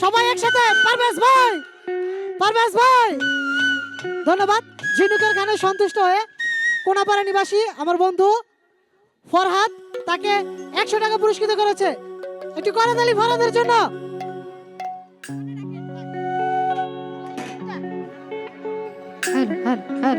সবাই একসাথে পারভেজ ভাই ধন্যবাদ। ঝিনুকের গানে সন্তুষ্ট হয়ে কোনাপাড়া নিবাসী আমার বন্ধু ফরহাদ তাকে 100 টাকা পুরস্কৃত করেছে। একটু করতালি ফরহাদের জন্য। হ্যাঁ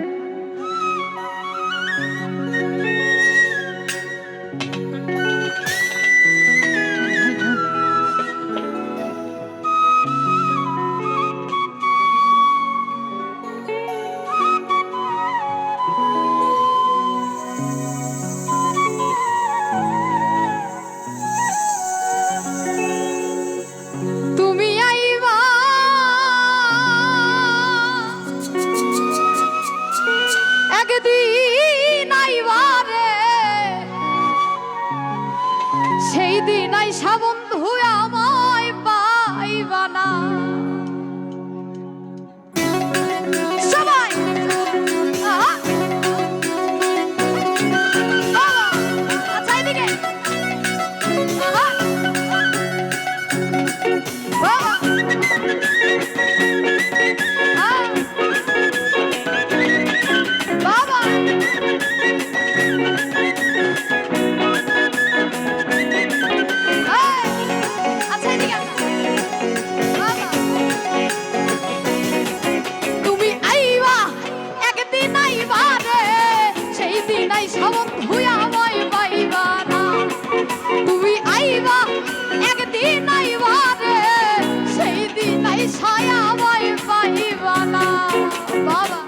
সেই দিন আইসা বন্ধু আমায় পাইবা না। সবাই আচ্ছা এদিকে ছায়া আমায় পাইবা না বাবা।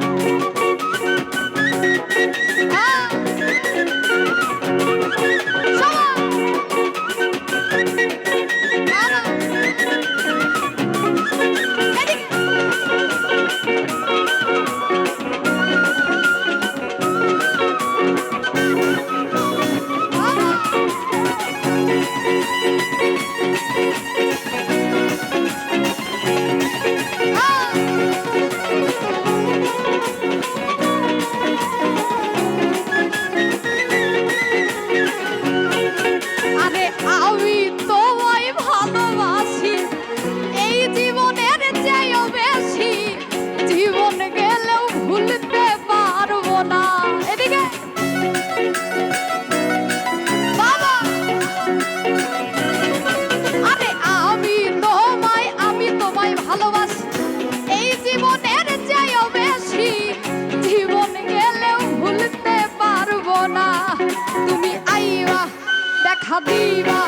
দেখা দিবা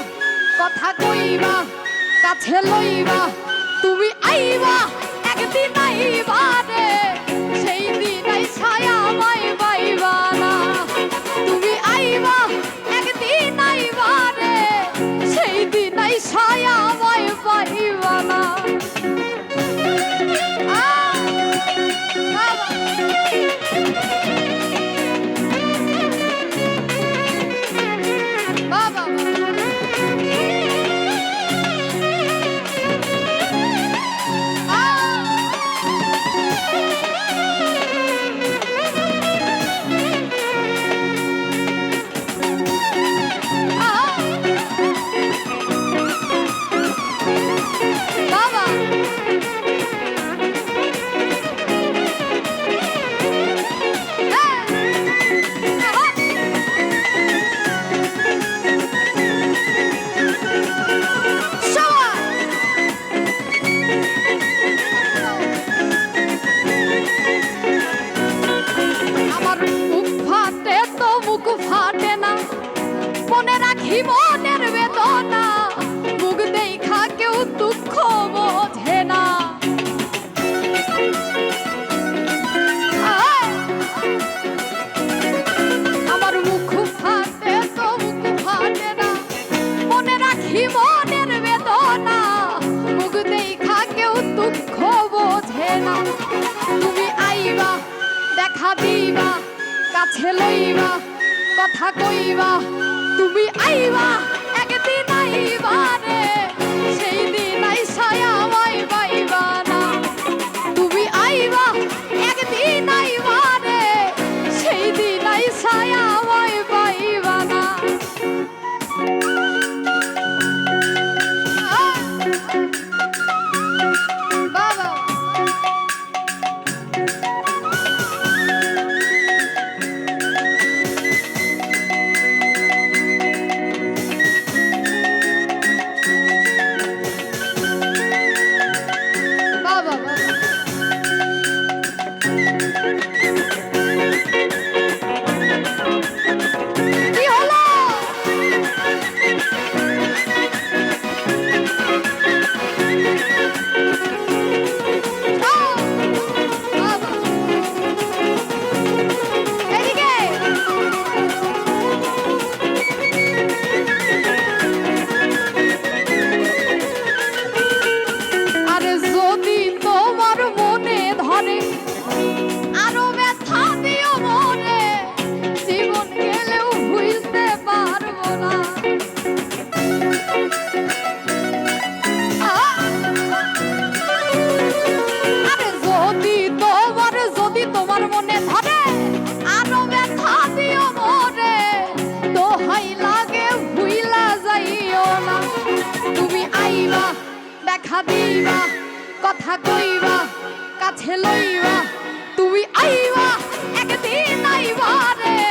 কথা কইবা কাছে লইবা তুমি আইবা একদিন আইবা রে সেই দিন আই ছায়া আমায় পাইবা না। তুমি আইবা একদিন আইবা রে সেই দিন আই ছায়া আমায় পাইবা না। মনের বেদনা মুখ দেখা কেউ দুঃখ বোঝে না। আমার মুখ ফাটে তো মুখ ফাটে না মনে রাখি মনের বেদনা মুখ দেখা কেউ দুঃখ বোঝে না। তুমি আইবা দেখা দিবা কাছে লইবা কথা কইবা তুমি আইবা একদিন আইবা রে সেই দিন আই ছায়া আমায় পাইবা না। তুমি আইবা একদিন আইবা রে সেই দিন আই ছায়া আমায় পাইবা না। দেখা দিবা কথা কইবা কাছে লইবা তুমি আইবা একদিন আইবা রে